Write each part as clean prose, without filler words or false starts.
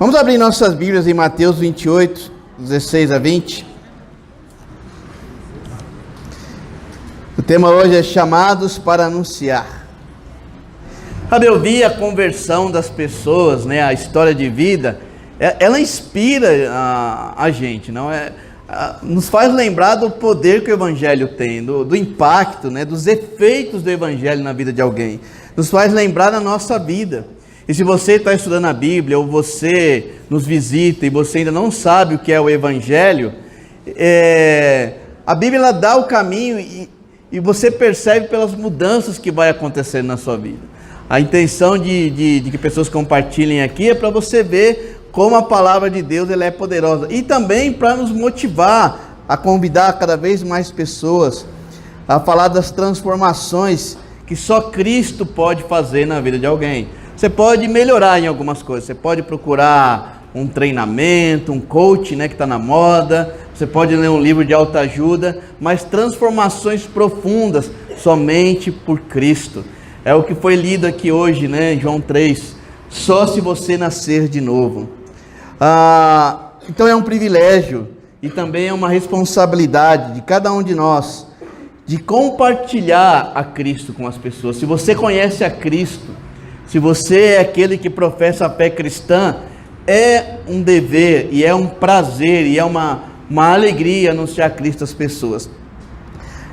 Vamos abrir nossas Bíblias em Mateus 28, 16 a 20. O tema hoje é chamados para anunciar. Sabe, eu vi a conversão das pessoas, né, a história de vida, ela inspira a gente, não é? Nos faz lembrar do poder que o Evangelho tem, do impacto, né, dos efeitos do Evangelho na vida de alguém. Nos faz lembrar da nossa vida. E se você está estudando a Bíblia, ou você nos visita e você ainda não sabe o que é o Evangelho, a Bíblia ela dá o caminho e você percebe pelas mudanças que vai acontecendo na sua vida. A intenção de que pessoas compartilhem aqui é para você ver como a palavra de Deus ela é poderosa. E também para nos motivar a convidar cada vez mais pessoas a falar das transformações que só Cristo pode fazer na vida de alguém. Você pode melhorar em algumas coisas, você pode procurar um treinamento, um coach, né, que está na moda, você pode ler um livro de autoajuda, mas transformações profundas somente por Cristo. É o que foi lido aqui hoje, né, em João 3, só se você nascer de novo. Então é um privilégio e também é uma responsabilidade de cada um de nós de compartilhar a Cristo com as pessoas. Se você conhece a Cristo, se você é aquele que professa a fé cristã, é um dever e é um prazer e é uma alegria anunciar Cristo às pessoas.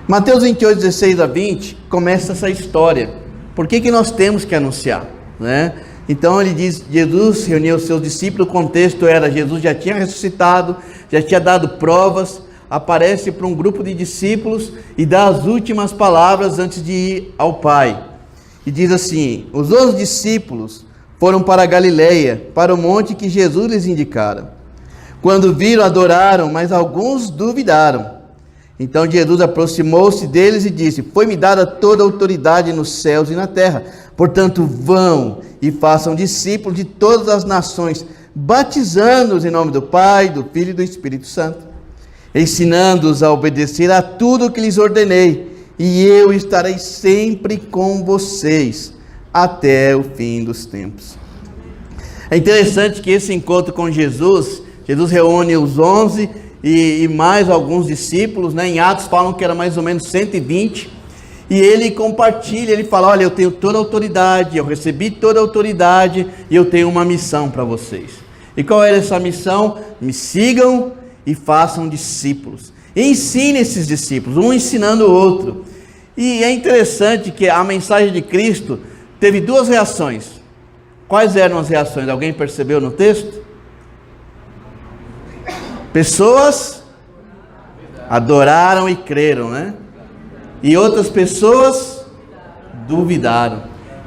Mateus 28, 16 a 20 começa essa história. Por que nós temos que anunciar, né? Então ele diz, Jesus reuniu os seus discípulos, o contexto era, Jesus já tinha ressuscitado, já tinha dado provas, aparece para um grupo de discípulos e dá as últimas palavras antes de ir ao Pai. E diz assim: os 11 discípulos foram para a Galileia, para o monte que Jesus lhes indicara. Quando viram, adoraram, mas alguns duvidaram. Então Jesus aproximou-se deles e disse: foi-me dada toda a autoridade nos céus e na terra. Portanto, vão e façam discípulos de todas as nações, batizando-os em nome do Pai, do Filho e do Espírito Santo, ensinando-os a obedecer a tudo o que lhes ordenei. E eu estarei sempre com vocês até o fim dos tempos. É interessante que esse encontro com Jesus reúne os 11 e mais alguns discípulos, né? Em Atos falam que era mais ou menos 120, e ele compartilha, ele fala: olha, eu tenho toda a autoridade, eu recebi toda a autoridade e eu tenho uma missão para vocês. E qual era essa missão? Me sigam e façam discípulos. Ensine esses discípulos, um ensinando o outro. E é interessante que a mensagem de Cristo teve duas reações. Quais eram as reações? Alguém percebeu no texto? Pessoas adoraram e creram, né? E outras pessoas duvidaram.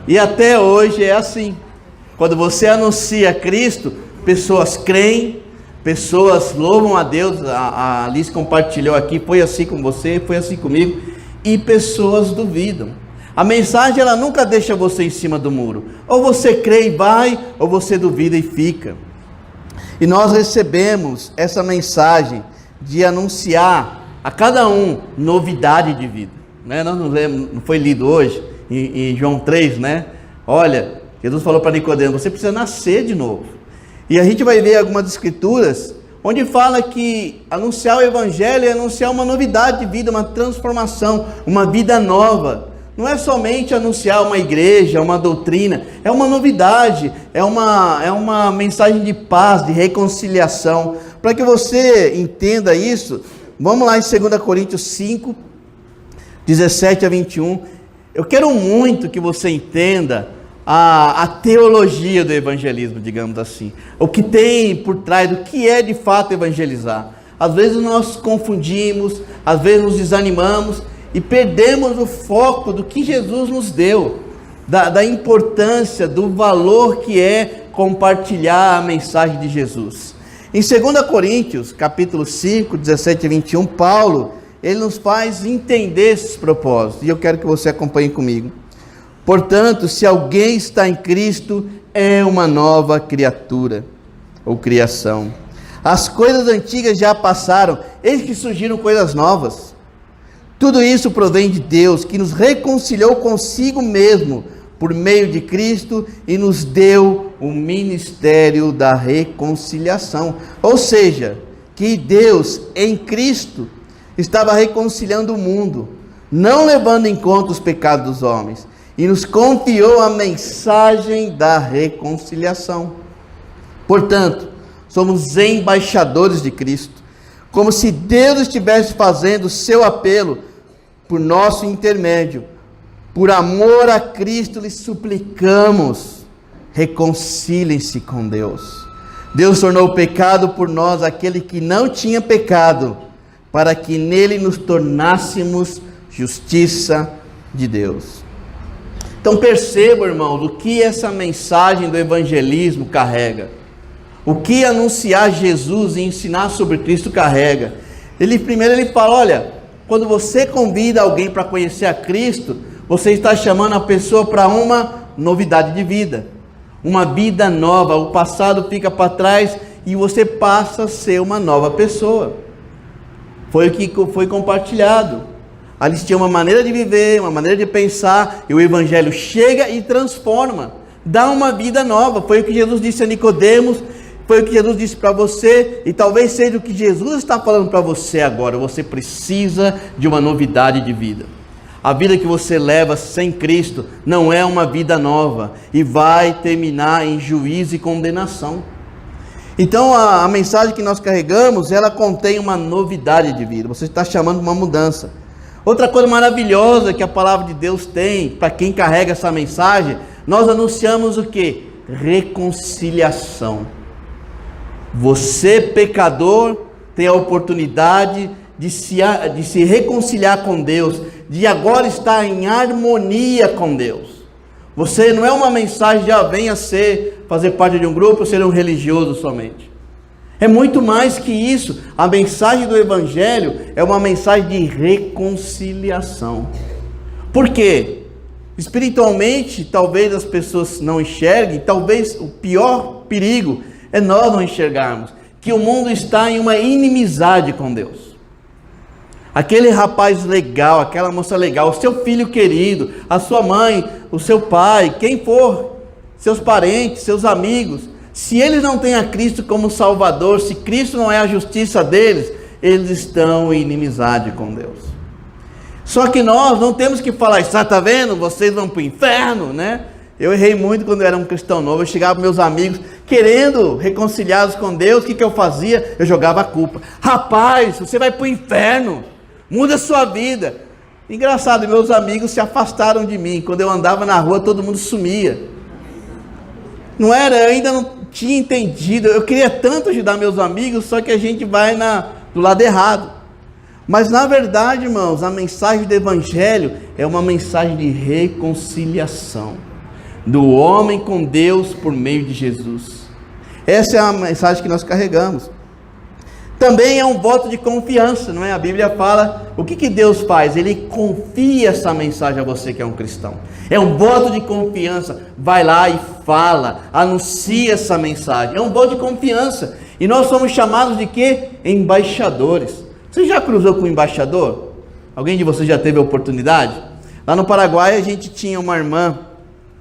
E até hoje é assim. Quando você anuncia Cristo, pessoas creem, pessoas louvam a Deus. A Alice compartilhou aqui, foi assim com você, foi assim comigo. E pessoas duvidam. A mensagem ela nunca deixa você em cima do muro. Ou você crê e vai, ou você duvida e fica. E nós recebemos essa mensagem de anunciar a cada um novidade de vida, né? Nós não foi lido hoje em João 3, né? Olha, Jesus falou para Nicodemo: você precisa nascer de novo. E a gente vai ver algumas escrituras onde fala que anunciar o Evangelho é anunciar uma novidade de vida, uma transformação, uma vida nova. Não é somente anunciar uma igreja, uma doutrina, é uma novidade, é uma mensagem de paz, de reconciliação. Para que você entenda isso, vamos lá em 2 Coríntios 5, 17 a 21. Eu quero muito que você entenda a teologia do evangelismo, digamos assim. O que tem por trás, do que é de fato evangelizar. Às vezes nós confundimos, às vezes nos desanimamos e perdemos o foco do que Jesus nos deu, da importância, do valor que é compartilhar a mensagem de Jesus. Em 2 Coríntios, capítulo 5, 17 e 21, Paulo, ele nos faz entender esses propósitos, e eu quero que você acompanhe comigo. Portanto, se alguém está em Cristo, é uma nova criatura, ou criação. As coisas antigas já passaram, eis que surgiram coisas novas. Tudo isso provém de Deus, que nos reconciliou consigo mesmo, por meio de Cristo e nos deu o ministério da reconciliação. Ou seja, que Deus em Cristo estava reconciliando o mundo, não levando em conta os pecados dos homens, e nos confiou a mensagem da reconciliação. Portanto, somos embaixadores de Cristo, como se Deus estivesse fazendo o seu apelo por nosso intermédio. Por amor a Cristo lhes suplicamos, reconciliem-se com Deus. Deus tornou pecado por nós aquele que não tinha pecado, para que nele nos tornássemos justiça de Deus. Então perceba, irmãos, o que essa mensagem do evangelismo carrega. O que anunciar Jesus e ensinar sobre Cristo carrega. Primeiro ele fala, olha, quando você convida alguém para conhecer a Cristo, você está chamando a pessoa para uma novidade de vida, uma vida nova. O passado fica para trás e você passa a ser uma nova pessoa. Foi o que foi compartilhado. Ali tinha uma maneira de viver, uma maneira de pensar, e o Evangelho chega e transforma, dá uma vida nova. Foi o que Jesus disse a Nicodemos, foi o que Jesus disse para você, e talvez seja o que Jesus está falando para você agora. Você precisa de uma novidade de vida. A vida que você leva sem Cristo não é uma vida nova e vai terminar em juízo e condenação. Então a mensagem que nós carregamos, ela contém uma novidade de vida. Você está chamando uma mudança. Outra coisa maravilhosa que a palavra de Deus tem para quem carrega essa mensagem, nós anunciamos o quê? Reconciliação. Você, pecador, tem a oportunidade de se reconciliar com Deus, de agora estar em harmonia com Deus. Você não é uma mensagem de venha fazer parte de um grupo, ser um religioso somente. É muito mais que isso. A mensagem do Evangelho é uma mensagem de reconciliação. Por quê? Espiritualmente, talvez as pessoas não enxerguem, talvez o pior perigo é nós não enxergarmos que o mundo está em uma inimizade com Deus. Aquele rapaz legal, aquela moça legal, o seu filho querido, a sua mãe, o seu pai, quem for, seus parentes, seus amigos, se eles não têm a Cristo como Salvador, se Cristo não é a justiça deles, eles estão em inimizade com Deus. Só que nós não temos que falar isso, tá vendo? Vocês vão para o inferno, né? Eu errei muito quando eu era um cristão novo. Eu chegava para meus amigos, querendo reconciliá-los com Deus, o que eu fazia? Eu jogava a culpa. Rapaz, você vai para o inferno. Muda a sua vida. Engraçado, meus amigos se afastaram de mim. Quando eu andava na rua, todo mundo sumia. Eu ainda não tinha entendido. Eu queria tanto ajudar meus amigos, só que a gente vai do lado errado. Mas na verdade, irmãos, a mensagem do Evangelho é uma mensagem de reconciliação do homem com Deus por meio de Jesus. Essa é a mensagem que nós carregamos. Também é um voto de confiança, não é? A Bíblia fala, o que Deus faz? Ele confia essa mensagem a você que é um cristão. É um voto de confiança. Vai lá e fala, anuncia essa mensagem. É um voto de confiança. E nós somos chamados de quê? Embaixadores. Você já cruzou com um embaixador? Alguém de vocês já teve a oportunidade? Lá no Paraguai a gente tinha uma irmã,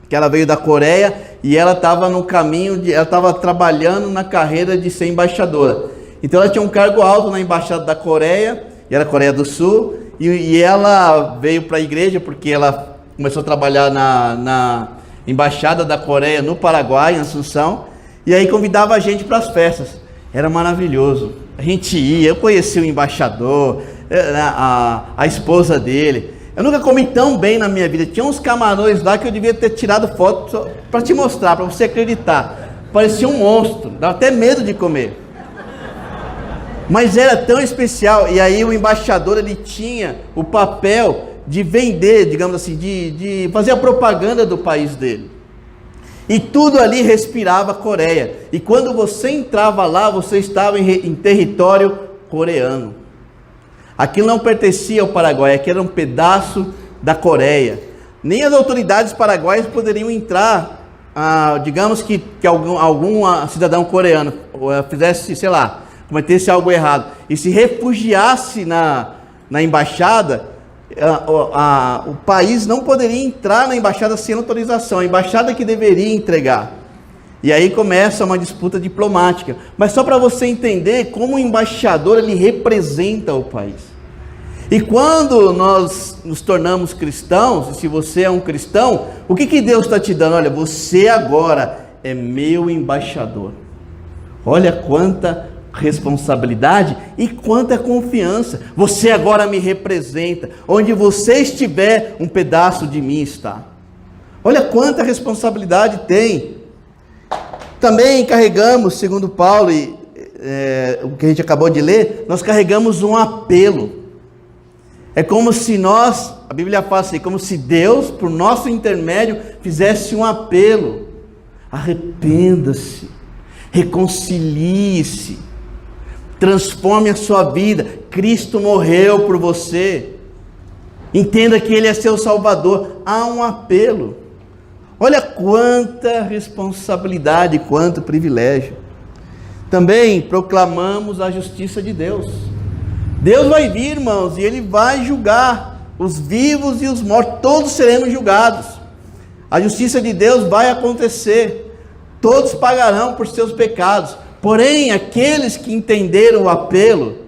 que ela veio da Coreia, e ela estava no caminho, ela estava trabalhando na carreira de ser embaixadora. Então ela tinha um cargo alto na embaixada da Coreia, e era Coreia do Sul, e ela veio para a igreja, porque ela começou a trabalhar na embaixada da Coreia no Paraguai, em Assunção, e aí convidava a gente para as festas. Era maravilhoso. A gente ia, eu conheci o embaixador, a esposa dele. Eu nunca comi tão bem na minha vida. Tinha uns camarões lá que eu devia ter tirado foto para te mostrar, para você acreditar. Parecia um monstro, dava até medo de comer. Mas era tão especial. E aí o embaixador, ele tinha o papel de vender, digamos assim, de fazer a propaganda do país dele. E tudo ali respirava Coreia. E quando você entrava lá, você estava em território coreano. Aquilo não pertencia ao Paraguai, aquilo era um pedaço da Coreia. Nem as autoridades paraguaias poderiam entrar, digamos que algum cidadão coreano fizesse, sei lá, cometesse algo errado e se refugiasse na embaixada, o país não poderia entrar na embaixada sem autorização, a embaixada que deveria entregar. E aí começa uma disputa diplomática. Mas só para você entender como o embaixador ele representa o país. E quando nós nos tornamos cristãos, e se você é um cristão, o que Deus está te dando? Olha, você agora é meu embaixador. Olha quanta responsabilidade e quanta confiança. Você agora me representa. Onde você estiver, um pedaço de mim está. Olha quanta responsabilidade tem. Também carregamos, segundo Paulo, o que a gente acabou de ler, nós carregamos um apelo. É como se nós, a Bíblia fala assim, como se Deus, por nosso intermédio, fizesse um apelo. Arrependa-se, reconcilie-se, transforme a sua vida. Cristo morreu por você. Entenda que Ele é seu Salvador. Há um apelo. Olha quanta responsabilidade, quanto privilégio. Também proclamamos a justiça de Deus. Deus vai vir, irmãos, e Ele vai julgar os vivos e os mortos. Todos seremos julgados. A justiça de Deus vai acontecer. Todos pagarão por seus pecados. Porém, aqueles que entenderam o apelo,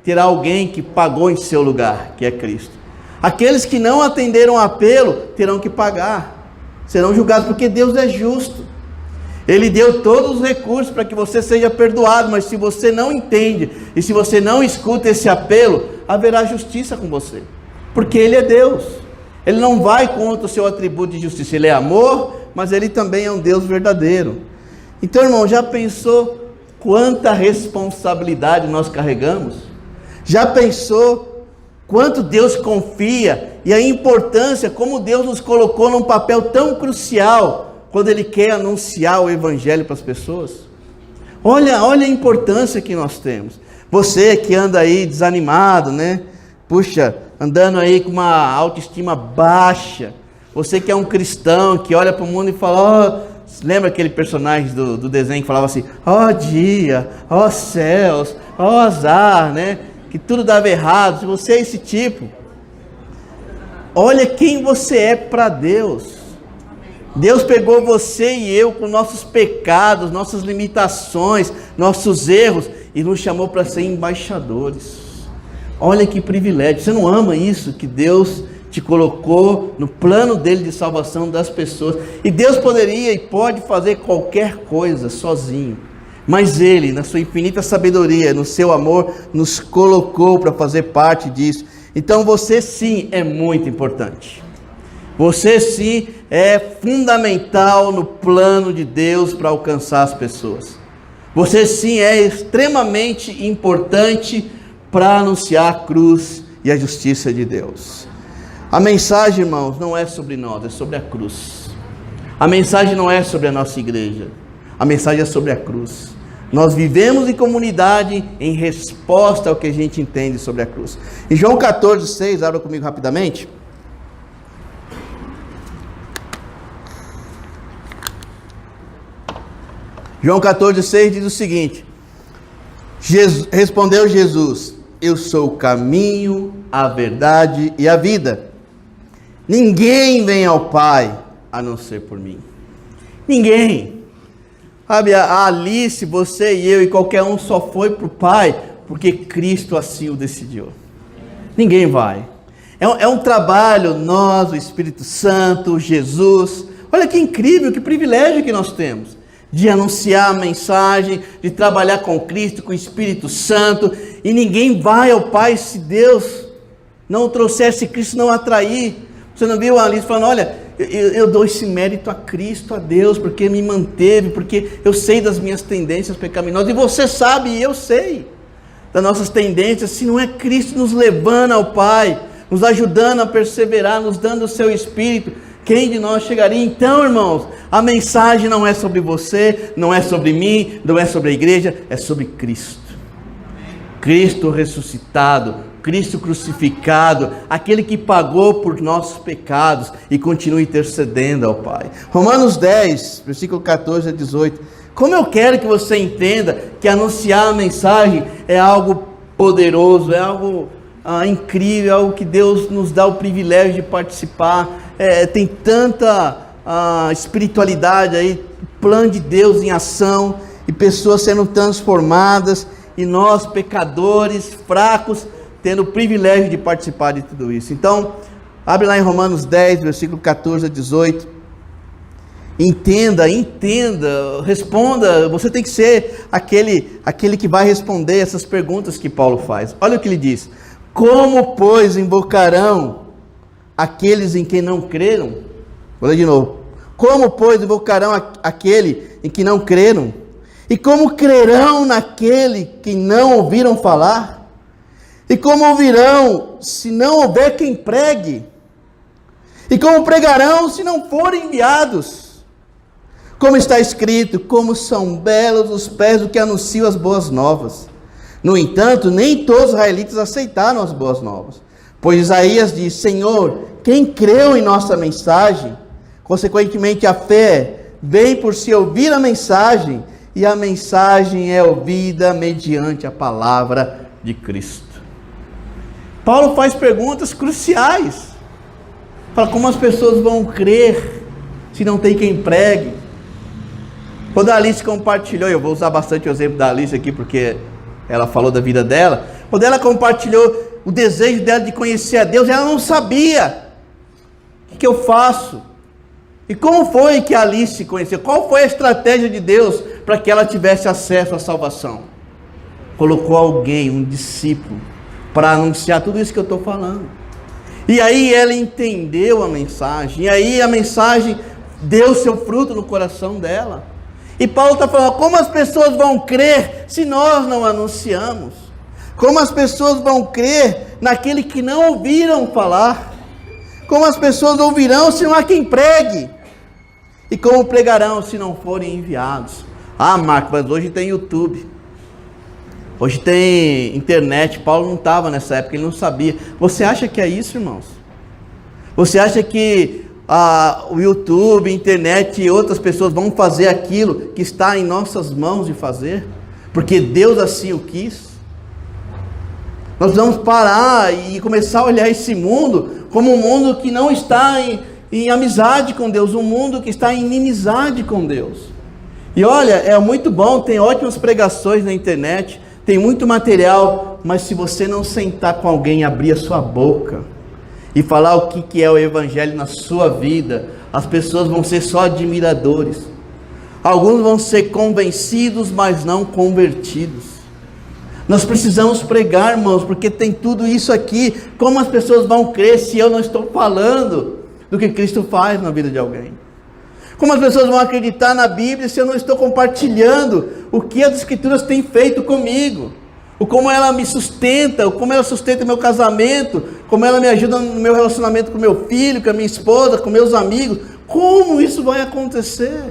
terá alguém que pagou em seu lugar, que é Cristo. Aqueles que não atenderam o apelo, terão que pagar. Serão julgados, porque Deus é justo. Ele deu todos os recursos para que você seja perdoado, mas se você não entende, e se você não escuta esse apelo, haverá justiça com você, porque Ele é Deus. Ele não vai contra o seu atributo de justiça. Ele é amor, mas Ele também é um Deus verdadeiro. Então, irmão, já pensou quanta responsabilidade nós carregamos? Já pensou quanto Deus confia e a importância, como Deus nos colocou num papel tão crucial quando Ele quer anunciar o Evangelho para as pessoas? Olha a importância que nós temos. Você que anda aí desanimado, né? Puxa, andando aí com uma autoestima baixa. Você que é um cristão, que olha para o mundo e fala, lembra aquele personagem do desenho que falava assim, dia, céus, azar, né? Que tudo dava errado. Se você é esse tipo, olha quem você é para Deus. Deus pegou você e eu com nossos pecados, nossas limitações, nossos erros, e nos chamou para ser embaixadores. Olha que privilégio. Você não ama isso? Que Deus te colocou no plano dele de salvação das pessoas. E Deus poderia e pode fazer qualquer coisa sozinho. Mas Ele, na sua infinita sabedoria, no seu amor, nos colocou para fazer parte disso. Então você sim é muito importante. Você sim é fundamental no plano de Deus para alcançar as pessoas. Você sim é extremamente importante para anunciar a cruz e a justiça de Deus. A mensagem, irmãos, não é sobre nós, é sobre a cruz. A mensagem não é sobre a nossa igreja. A mensagem é sobre a cruz. Nós vivemos em comunidade em resposta ao que a gente entende sobre a cruz. Em João 14:6, abra comigo rapidamente. João 14:6 diz o seguinte: respondeu Jesus, eu sou o caminho, a verdade e a vida. Ninguém vem ao Pai a não ser por mim. Ninguém. Sabe, a Alice, você e eu e qualquer um só foi para o Pai porque Cristo assim o decidiu. Ninguém vai. É um trabalho, nós, o Espírito Santo, Jesus. Olha que incrível, que privilégio que nós temos de anunciar a mensagem, de trabalhar com Cristo, com o Espírito Santo. E ninguém vai ao Pai se Deus não trouxesse Cristo, não atrair. Você não viu a Alice falando, olha, eu dou esse mérito a Cristo, a Deus, porque me manteve, porque eu sei das minhas tendências pecaminosas, e você sabe, e eu sei das nossas tendências, se não é Cristo nos levando ao Pai, nos ajudando a perseverar, nos dando o seu Espírito, quem de nós chegaria? Então, irmãos, a mensagem não é sobre você, não é sobre mim, não é sobre a igreja, é sobre Cristo. Cristo ressuscitado, Cristo crucificado, aquele que pagou por nossos pecados e continua intercedendo ao Pai. Romanos 10, versículo 14 a 18. Como eu quero que você entenda que anunciar a mensagem é algo poderoso, é algo incrível, algo que Deus nos dá o privilégio de participar. Tem tanta espiritualidade aí, plano de Deus em ação, e pessoas sendo transformadas, e nós, pecadores, fracos, tendo o privilégio de participar de tudo isso. Então, abre lá em Romanos 10, versículo 14 a 18. Entenda, responda. Você tem que ser aquele que vai responder essas perguntas que Paulo faz. Olha o que ele diz: como, pois, invocarão aqueles em quem não creram? Vou ler de novo. Como, pois, invocarão aquele em que não creram? E como crerão naquele que não ouviram falar? E como ouvirão se não houver quem pregue? E como pregarão se não forem enviados? Como está escrito: como são belos os pés do que anunciam as boas novas. No entanto, nem todos os israelitas aceitaram as boas novas. Pois Isaías diz: Senhor, quem creu em nossa mensagem? Consequentemente, a fé vem por se ouvir a mensagem, e a mensagem é ouvida mediante a palavra de Cristo. Paulo faz perguntas cruciais. Fala: como as pessoas vão crer se não tem quem pregue? Quando a Alice compartilhou, eu vou usar bastante o exemplo da Alice aqui, porque ela falou da vida dela. Quando ela compartilhou o desejo dela de conhecer a Deus, ela não sabia. O que eu faço? E como foi que a Alice conheceu? Qual foi a estratégia de Deus para que ela tivesse acesso à salvação? Colocou alguém, um discípulo, para anunciar tudo isso que eu estou falando. E aí ela entendeu a mensagem. E aí a mensagem deu seu fruto no coração dela. E Paulo está falando: como as pessoas vão crer se nós não anunciamos? Como as pessoas vão crer naquele que não ouviram falar? Como as pessoas ouvirão se não há quem pregue? E como pregarão se não forem enviados? Ah, Marco, mas hoje tem YouTube. Hoje tem internet. Paulo não estava nessa época, ele não sabia. Você acha que é isso, irmãos? Você acha que o YouTube, a internet e outras pessoas vão fazer aquilo que está em nossas mãos de fazer? Porque Deus assim o quis? Nós vamos parar e começar a olhar esse mundo como um mundo que não está em amizade com Deus, um mundo que está em inimizade com Deus. E olha, é muito bom, tem ótimas pregações na internet, tem muito material, mas se você não sentar com alguém, abrir a sua boca e falar o que é o Evangelho na sua vida, as pessoas vão ser só admiradores. Alguns vão ser convencidos, mas não convertidos. Nós precisamos pregar, irmãos, porque tem tudo isso aqui. Como as pessoas vão crer se eu não estou falando do que Cristo faz na vida de alguém? Como as pessoas vão acreditar na Bíblia se eu não estou compartilhando o que as Escrituras têm feito comigo? O como ela me sustenta, o como ela sustenta meu casamento, como ela me ajuda no meu relacionamento com meu filho, com a minha esposa, com meus amigos. Como isso vai acontecer?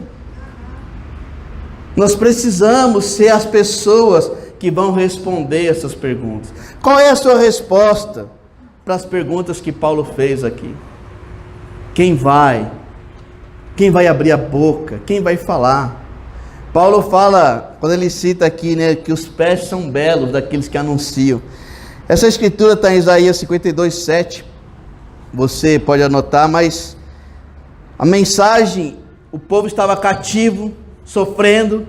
Nós precisamos ser as pessoas que vão responder essas perguntas. Qual é a sua resposta para as perguntas que Paulo fez aqui? Quem vai abrir a boca? Quem vai falar? Paulo fala, quando ele cita aqui, né, que os pés são belos daqueles que anunciam. Essa escritura está em Isaías 52:7. Você pode anotar, mas a mensagem, o povo estava cativo, sofrendo,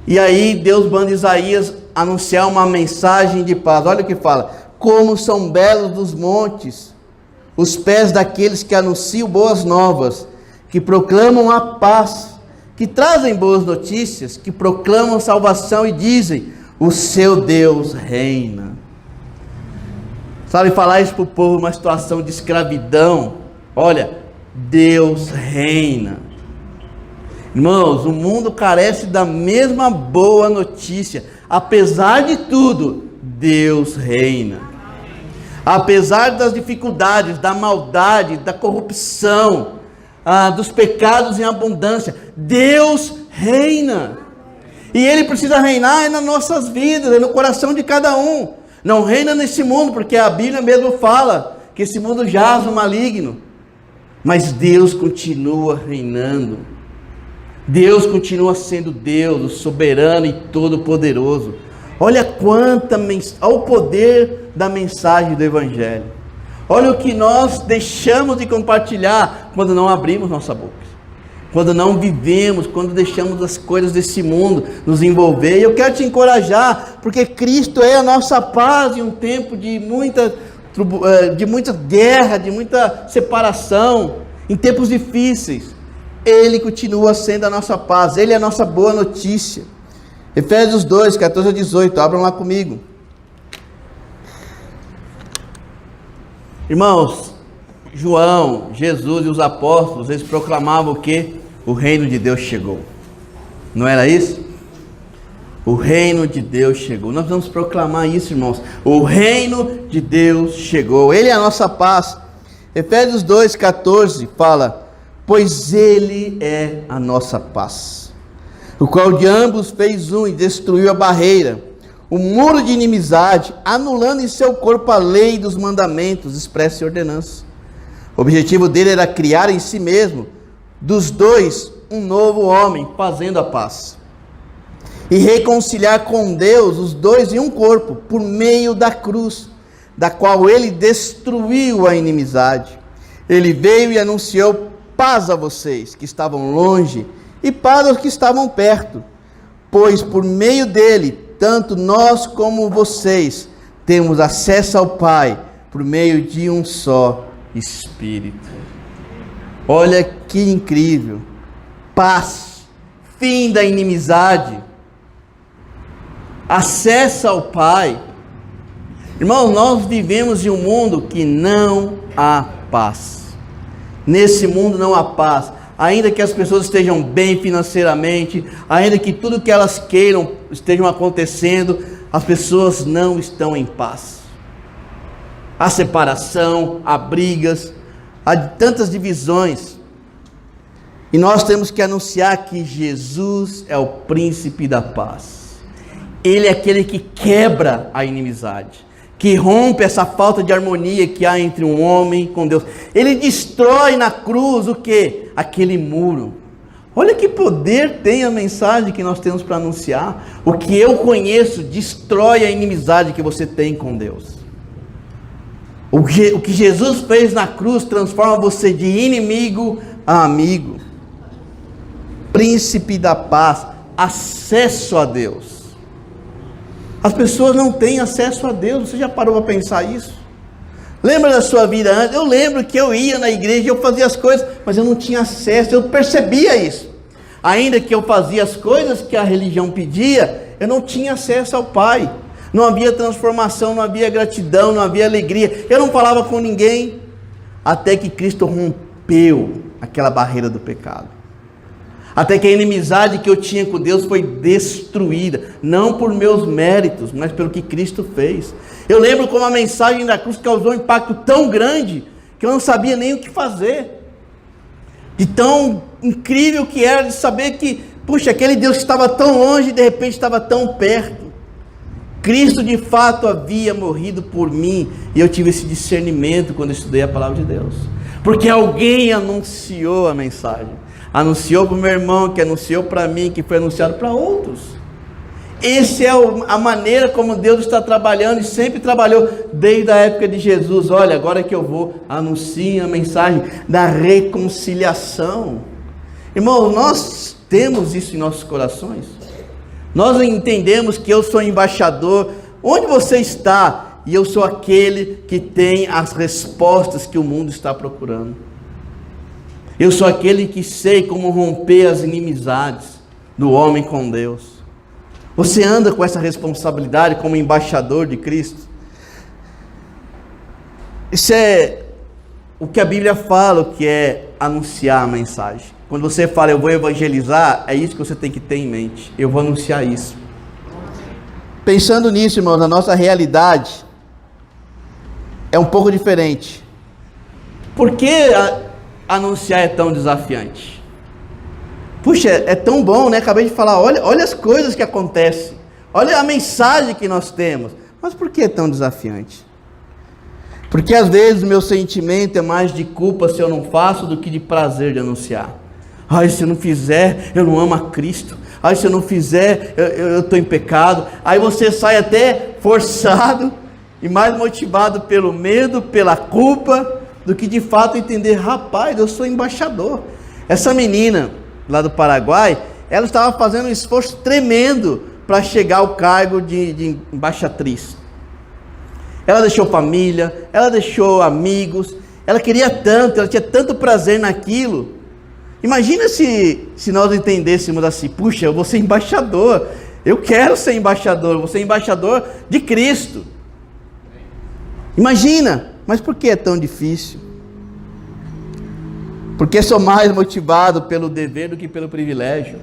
e aí Deus manda Isaías anunciar uma mensagem de paz. Olha o que fala: como são belos dos montes os pés daqueles que anunciam boas novas, que proclamam a paz, que trazem boas notícias, que proclamam salvação e dizem: o seu Deus reina. Sabe, falar isso para o povo, uma situação de escravidão. Olha, Deus reina. Irmãos, o mundo carece da mesma boa notícia. Apesar de tudo, Deus reina. Apesar das dificuldades, da maldade, da corrupção, dos pecados em abundância, Deus reina. E Ele precisa reinar nas nossas vidas, no coração de cada um. Não reina nesse mundo, porque a Bíblia mesmo fala que esse mundo jaz no maligno. Mas Deus continua reinando. Deus continua sendo Deus, o soberano e todo-poderoso. Olha olha o poder da mensagem do Evangelho. Olha o que nós deixamos de compartilhar quando não abrimos nossa boca, quando não vivemos, quando deixamos as coisas desse mundo nos envolver. E eu quero te encorajar, porque Cristo é a nossa paz em um tempo de muita guerra, de muita separação, em tempos difíceis. Ele continua sendo a nossa paz, Ele é a nossa boa notícia. Efésios 2, 14 a 18, abram lá comigo. Irmãos, João, Jesus e os apóstolos, eles proclamavam o quê? O reino de Deus chegou. Não era isso? O reino de Deus chegou. Nós vamos proclamar isso, irmãos. O reino de Deus chegou. Ele é a nossa paz. Efésios 2, 14 fala: pois Ele é a nossa paz, o qual de ambos fez um e destruiu a barreira, o muro de inimizade, anulando em seu corpo a lei dos mandamentos, expressa em ordenança. O objetivo dele era criar em si mesmo, dos dois, um novo homem, fazendo a paz, e reconciliar com Deus os dois em um corpo, por meio da cruz, da qual ele destruiu a inimizade. Ele veio e anunciou paz a vocês que estavam longe, e paz aos que estavam perto, pois por meio dele, tanto nós como vocês temos acesso ao Pai, por meio de um só Espírito. Olha que incrível! Paz, fim da inimizade, acesso ao Pai. Irmãos, nós vivemos em um mundo que não há paz. Nesse mundo não há paz. Ainda que as pessoas estejam bem financeiramente, ainda que tudo que elas queiram estejam acontecendo, as pessoas não estão em paz. Há separação, há brigas, há tantas divisões. E nós temos que anunciar que Jesus é o príncipe da paz. Ele é aquele que quebra a inimizade, que rompe essa falta de harmonia que há entre um homem com Deus. Ele destrói na cruz o quê? Aquele muro. Olha que poder tem a mensagem que nós temos para anunciar. O que eu conheço destrói a inimizade que você tem com Deus. O que Jesus fez na cruz transforma você de inimigo a amigo. Príncipe da paz, acesso a Deus. As pessoas não têm acesso a Deus. Você já parou para pensar isso? Lembra da sua vida antes? Eu lembro que eu ia na igreja, eu fazia as coisas, mas eu não tinha acesso, eu percebia isso. Ainda que eu fazia as coisas que a religião pedia, eu não tinha acesso ao Pai. Não havia transformação, não havia gratidão, não havia alegria. Eu não falava com ninguém, até que Cristo rompeu aquela barreira do pecado. Até que a inimizade que eu tinha com Deus foi destruída, não por meus méritos, mas pelo que Cristo fez. Eu lembro como a mensagem da cruz causou um impacto tão grande, que eu não sabia nem o que fazer. De tão incrível que era de saber que, puxa, aquele Deus que estava tão longe, de repente estava tão perto. Cristo de fato havia morrido por mim, e eu tive esse discernimento quando eu estudei a palavra de Deus. Porque alguém anunciou a mensagem. Anunciou para o meu irmão, que anunciou para mim, que foi anunciado para outros. Essa é a maneira como Deus está trabalhando, e sempre trabalhou desde a época de Jesus. Olha, agora que eu vou, anuncie a mensagem da reconciliação. Irmão, nós temos isso em nossos corações. Nós entendemos que eu sou embaixador. Onde você está? E eu sou aquele que tem as respostas que o mundo está procurando. Eu sou aquele que sei como romper as inimizades do homem com Deus. Você anda com essa responsabilidade como embaixador de Cristo? Isso é o que a Bíblia fala, o que é anunciar a mensagem. Quando você fala, eu vou evangelizar, é isso que você tem que ter em mente. Eu vou anunciar isso. Pensando nisso, irmãos, a nossa realidade é um pouco diferente. Por que anunciar é tão desafiante? Puxa, é tão bom, né? Acabei de falar, olha as coisas que acontecem, olha a mensagem que nós temos, mas por que é tão desafiante? Porque às vezes o meu sentimento é mais de culpa se eu não faço do que de prazer de anunciar. Ai, se eu não fizer, eu não amo a Cristo. Aí se eu não fizer, eu estou em pecado. Aí você sai até forçado e mais motivado pelo medo, pela culpa, do que de fato entender, rapaz, eu sou embaixador. Essa menina lá do Paraguai, ela estava fazendo um esforço tremendo para chegar ao cargo de embaixatriz. Ela deixou família, ela deixou amigos, ela queria tanto, ela tinha tanto prazer naquilo. Imagina se nós entendêssemos assim, puxa, eu vou ser embaixador, eu quero ser embaixador, eu vou ser embaixador de Cristo. Imagina, mas por que é tão difícil? Porque sou mais motivado pelo dever do que pelo privilégio.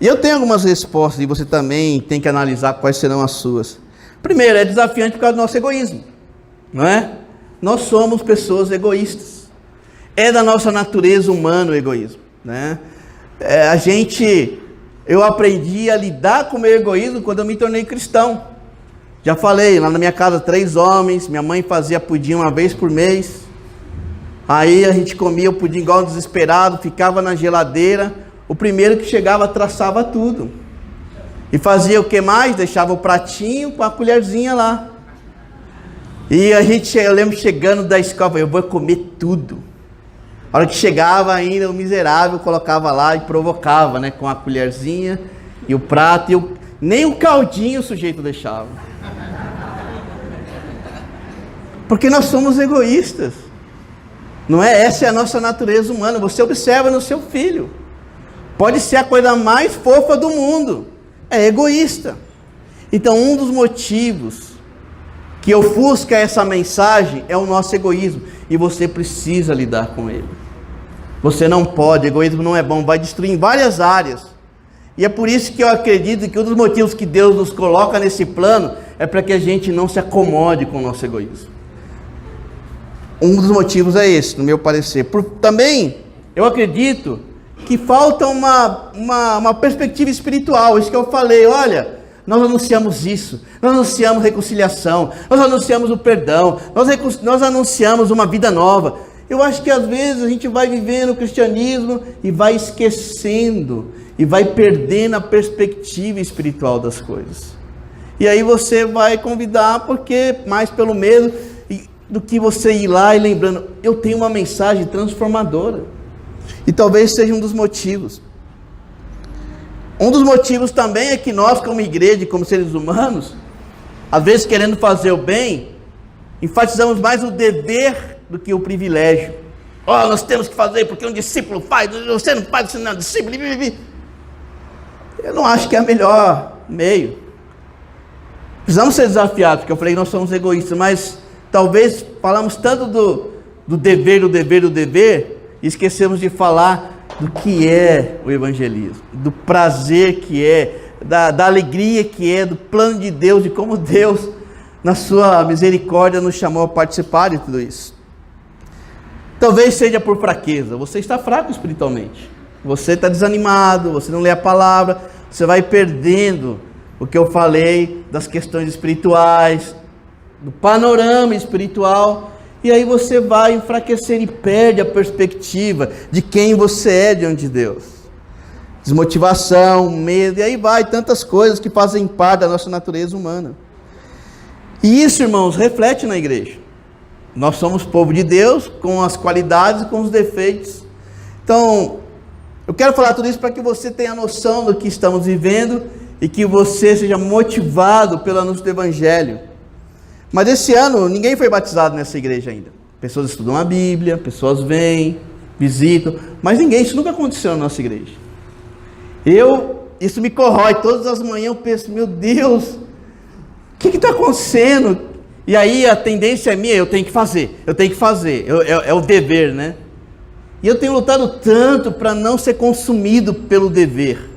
E eu tenho algumas respostas e você também tem que analisar quais serão as suas. Primeiro, é desafiante por causa do nosso egoísmo, não é? Nós somos pessoas egoístas. É da nossa natureza humana o egoísmo, né? Eu aprendi a lidar com o meu egoísmo quando eu me tornei cristão. Já falei, lá na minha casa 3 homens, minha mãe fazia pudim uma vez por mês. Aí a gente comia o pudim igual um desesperado, ficava na geladeira. O primeiro que chegava traçava tudo. E fazia o que mais? Deixava o pratinho com a colherzinha lá. E eu lembro chegando da escola, eu vou comer tudo. A hora que chegava ainda, o miserável colocava lá e provocava, né? Com a colherzinha e o prato. Nem o caldinho o sujeito deixava. Porque nós somos egoístas. Não é? Essa é a nossa natureza humana. Você observa no seu filho. Pode ser a coisa mais fofa do mundo. É egoísta. Então, um dos motivos que ofusca essa mensagem é o nosso egoísmo. E você precisa lidar com ele. Você não pode, egoísmo não é bom, vai destruir em várias áreas. E é por isso que eu acredito que um dos motivos que Deus nos coloca nesse plano é para que a gente não se acomode com o nosso egoísmo. Um dos motivos é esse, no meu parecer. Também, eu acredito que falta uma perspectiva espiritual. Isso que eu falei, olha, nós anunciamos isso, nós anunciamos reconciliação, nós anunciamos o perdão, nós anunciamos uma vida nova. Eu acho que às vezes a gente vai vivendo o cristianismo e vai esquecendo, e vai perdendo a perspectiva espiritual das coisas. E aí você vai convidar, porque mais pelo medo do que você ir lá e lembrando, eu tenho uma mensagem transformadora. E talvez seja um dos motivos. Um dos motivos também é que nós, como igreja, como seres humanos, às vezes querendo fazer o bem, enfatizamos mais o dever do que o privilégio. Nós temos que fazer porque um discípulo faz, você não faz, você não é discípulo. Eu não acho que é o melhor meio. Precisamos ser desafiados, porque eu falei que nós somos egoístas, mas talvez falamos tanto do dever, e esquecemos de falar do que é o evangelismo, do prazer que é, da alegria que é, do plano de Deus, de como Deus, na sua misericórdia, nos chamou a participar de tudo isso. Talvez seja por fraqueza, você está fraco espiritualmente, você está desanimado, você não lê a palavra, você vai perdendo o que eu falei das questões espirituais, do panorama espiritual, e aí você vai enfraquecer e perde a perspectiva de quem você é diante de Deus. Desmotivação, medo, e aí vai tantas coisas que fazem parte da nossa natureza humana. E isso, irmãos, reflete na igreja. Nós somos povo de Deus, com as qualidades e com os defeitos. Então, eu quero falar tudo isso para que você tenha noção do que estamos vivendo e que você seja motivado pelo anúncio do Evangelho. Mas esse ano, ninguém foi batizado nessa igreja ainda. Pessoas estudam a Bíblia, pessoas vêm, visitam, mas isso nunca aconteceu na nossa igreja. Isso me corrói, todas as manhãs eu penso, meu Deus, o que está acontecendo? E aí a tendência é minha, eu tenho que fazer, é o dever, né? E eu tenho lutado tanto para não ser consumido pelo dever.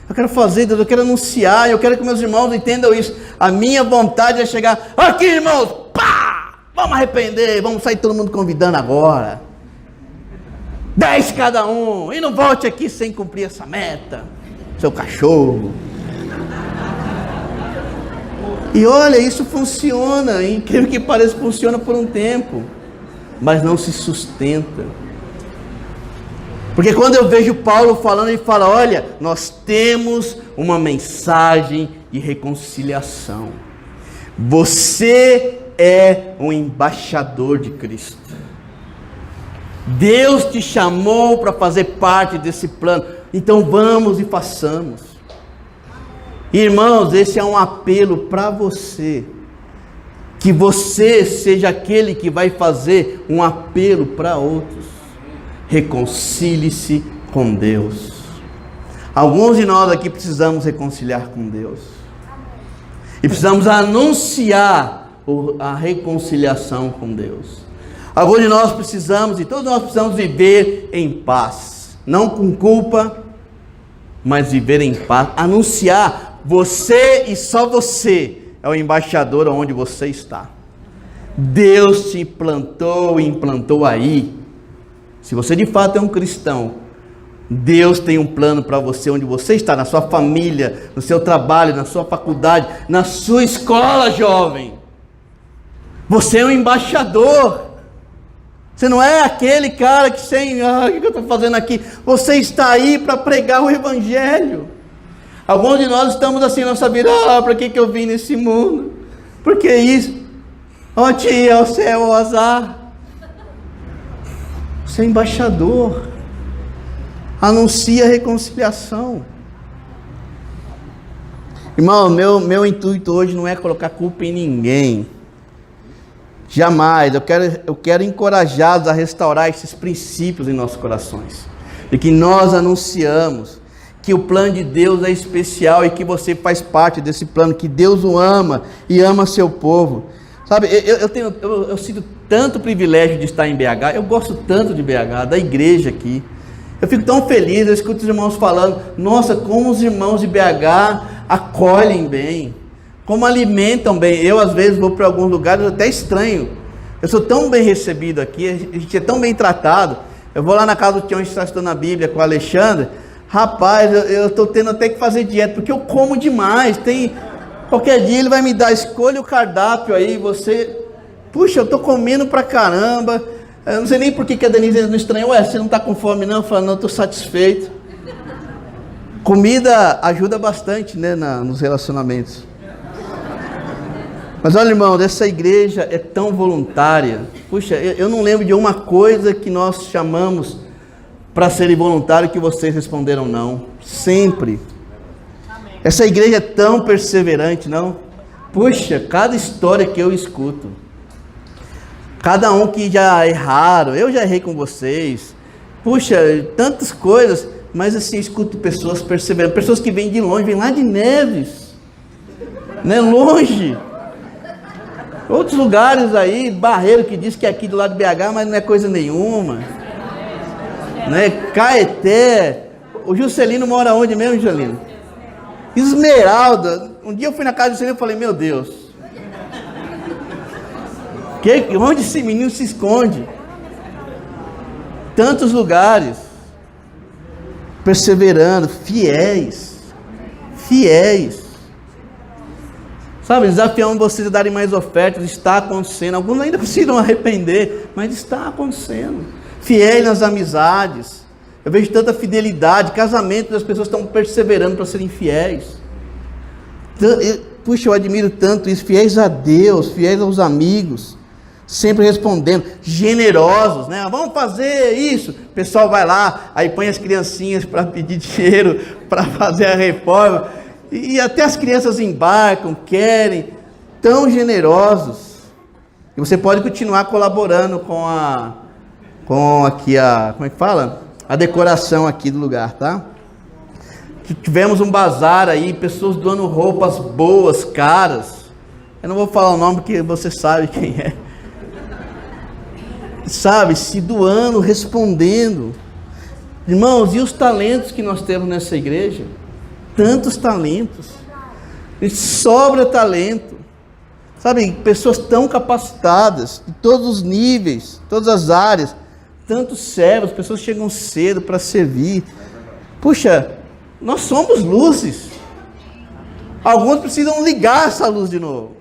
Eu quero fazer, Deus, eu quero anunciar, eu quero que meus irmãos entendam isso. A minha vontade é chegar, aqui irmãos, pá, vamos arrepender, vamos sair todo mundo convidando agora. 10 cada um, e não volte aqui sem cumprir essa meta, seu cachorro. E olha, isso funciona, incrível que pareça, funciona por um tempo, mas não se sustenta. Porque quando eu vejo Paulo falando, ele fala: olha, nós temos uma mensagem de reconciliação. Você é um embaixador de Cristo. Deus te chamou para fazer parte desse plano. Então vamos e façamos. Irmãos, esse é um apelo para você. Que você seja aquele que vai fazer um apelo para outros. Reconcilie-se com Deus. Alguns de nós aqui precisamos reconciliar com Deus. E precisamos anunciar a reconciliação com Deus. Alguns de nós precisamos, e todos nós precisamos viver em paz. Não com culpa, mas viver em paz. Anunciar, você e só você é o embaixador onde você está. Deus te plantou e implantou aí. Se você de fato é um cristão, Deus tem um plano para você onde você está, na sua família, no seu trabalho, na sua faculdade, na sua escola, jovem. Você é um embaixador. Você não é aquele cara que sem, o que eu estou fazendo aqui? Você está aí para pregar o evangelho. Alguns de nós estamos assim na nossa vida: para que eu vim nesse mundo? Por que isso? Ó tia, o céu, o azar. Você é embaixador. Anuncia a reconciliação. Irmão, meu intuito hoje não é colocar culpa em ninguém. Jamais. Eu quero encorajá-los a restaurar esses princípios em nossos corações. De que nós anunciamos que o plano de Deus é especial e que você faz parte desse plano, que Deus o ama e ama seu povo. Sabe, eu sinto tanto privilégio de estar em BH, eu gosto tanto de BH, da igreja aqui. Eu fico tão feliz, eu escuto os irmãos falando: nossa, como os irmãos de BH acolhem bem, como alimentam bem. Eu às vezes vou para alguns lugares, eu até estranho. Eu sou tão bem recebido aqui, a gente é tão bem tratado. Eu vou lá na casa do Tião, a gente está estudando a Bíblia com o Alexandre. Rapaz, eu estou tendo até que fazer dieta, porque eu como demais. Qualquer dia ele vai me dar: escolha o cardápio aí, você... Puxa, eu estou comendo pra caramba. Eu não sei nem por que a Denise não estranhou. Você não está com fome não? Eu falo: não, estou satisfeito. Comida ajuda bastante, né, nos relacionamentos. Mas olha, irmão, essa igreja é tão voluntária. Puxa, eu não lembro de uma coisa que nós chamamos para serem voluntários que vocês responderam não. Sempre. Essa igreja é tão perseverante, não? Puxa, cada história que eu escuto. Cada um que já erraram. Eu já errei com vocês. Puxa, tantas coisas. Mas assim, eu escuto pessoas perseverando. Pessoas que vêm de longe, vêm lá de Neves. Né? Longe. Outros lugares aí, Barreiro, que diz que é aqui do lado de BH, mas não é coisa nenhuma. Né? Caeté. O Juscelino mora onde mesmo, Juscelino? Esmeralda. Um dia eu fui na casa do Juscelino e falei: meu Deus, onde esse menino se esconde? Tantos lugares. Perseverando, fiéis. Sabe, desafiando vocês a darem mais ofertas. Está acontecendo. Alguns ainda precisam arrepender, mas está acontecendo. Fiéis nas amizades. Eu vejo tanta fidelidade. Casamento, as pessoas estão perseverando para serem fiéis. Puxa, eu admiro tanto isso. Fiéis a Deus, fiéis aos amigos, sempre respondendo, generosos, né? Vamos fazer isso. O pessoal vai lá, aí põe as criancinhas para pedir dinheiro para fazer a reforma. E até as crianças embarcam, querem, tão generosos. E você pode continuar colaborando com aqui como é que fala? A decoração aqui do lugar, tá? Tivemos um bazar aí, pessoas doando roupas boas, caras. Eu não vou falar o nome porque você sabe quem é. Sabe, se doando, respondendo. Irmãos, e os talentos que nós temos nessa igreja? Tantos talentos. E sobra talento. Sabe, pessoas tão capacitadas, de todos os níveis, todas as áreas. Tantos servos, pessoas chegam cedo para servir. Puxa, nós somos luzes. Alguns precisam ligar essa luz de novo.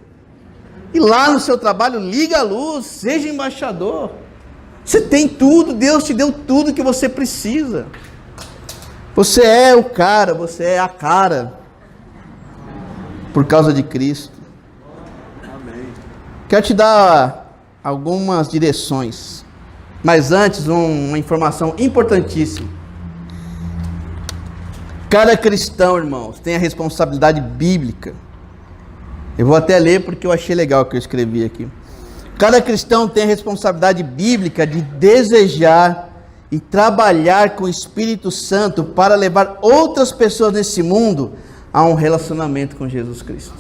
E lá no seu trabalho, liga a luz, seja embaixador. Você tem tudo, Deus te deu tudo que você precisa. Você é o cara, você é a cara, por causa de Cristo. Amém. Quero te dar algumas direções, mas antes uma informação importantíssima. Cada cristão, irmãos, tem a responsabilidade bíblica. Eu vou até ler porque eu achei legal o que eu escrevi aqui. Cada cristão tem a responsabilidade bíblica de desejar e trabalhar com o Espírito Santo para levar outras pessoas nesse mundo a um relacionamento com Jesus Cristo.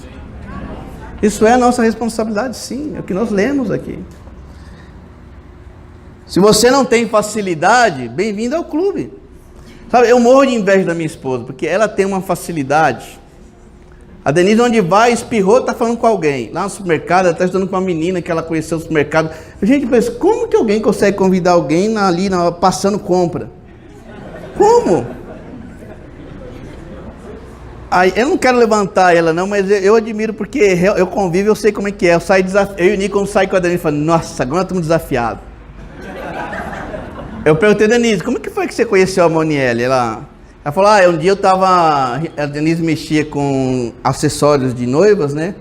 Isso é a nossa responsabilidade, sim, é o que nós lemos aqui. Se você não tem facilidade, bem-vindo ao clube. Sabe, eu morro de inveja da minha esposa, porque ela tem uma facilidade. A Denise, onde vai, espirrou, está falando com alguém. Lá no supermercado, ela está estudando com uma menina que ela conheceu no supermercado. A gente pensa, como que alguém consegue convidar alguém ali passando compra? Como? Aí, eu não quero levantar ela não, mas eu admiro porque eu convivo, eu sei como é que é. Eu e o Nico saio com a Denise e falo, nossa, agora estamos desafiados. Eu perguntei a Denise, como que foi que você conheceu a Monielle? Ela falou, um dia a Denise mexia com acessórios de noivas, né?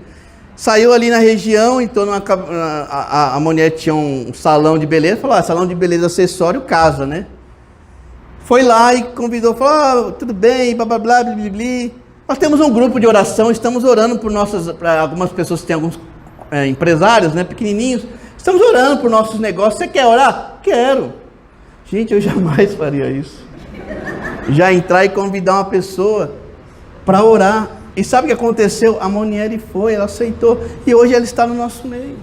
Saiu ali na região, então a Monielle tinha um salão de beleza, falou, salão de beleza, acessório, casa, né? Foi lá e convidou, falou, tudo bem, blá blá blá, blá, blá, blá. Nós temos um grupo de oração, estamos orando para algumas pessoas que têm alguns empresários, né, pequenininhos, estamos orando por nossos negócios. Você quer orar? Quero. Gente, eu jamais faria isso. Já entrar e convidar uma pessoa para orar. E sabe o que aconteceu? A Monielle foi, ela aceitou. E hoje ela está no nosso meio.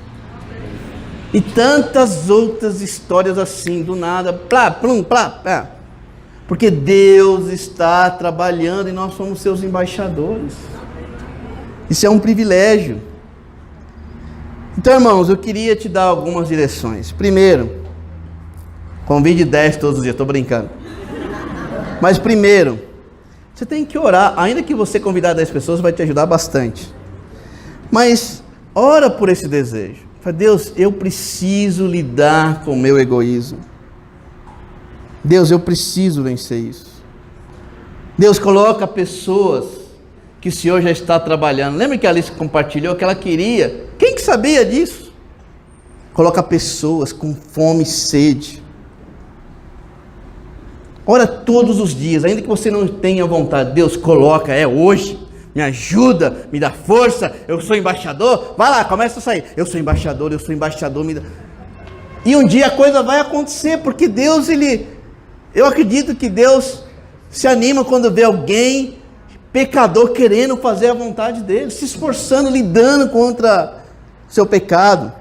E tantas outras histórias assim, do nada. Plá, plum, plá, plá. Porque Deus está trabalhando e nós somos seus embaixadores. Isso é um privilégio. Então, irmãos, eu queria te dar algumas direções. Primeiro, convide 10 todos os dias, estou brincando. Mas primeiro, você tem que orar. Ainda que você convidar 10 pessoas, vai te ajudar bastante. Mas ora por esse desejo. Fala, Deus, eu preciso lidar com o meu egoísmo. Deus, eu preciso vencer isso. Deus, coloca pessoas que o Senhor já está trabalhando. Lembra que a Alice compartilhou que ela queria? Quem que sabia disso? Coloca pessoas com fome e sede. Ora todos os dias, ainda que você não tenha vontade. Deus, coloca, hoje. Me ajuda, me dá força. Eu sou embaixador. Vai lá, começa a sair. Eu sou embaixador, me dá... E um dia a coisa vai acontecer, porque Deus, eu acredito que Deus se anima quando vê alguém pecador querendo fazer a vontade dele, se esforçando, lidando contra seu pecado.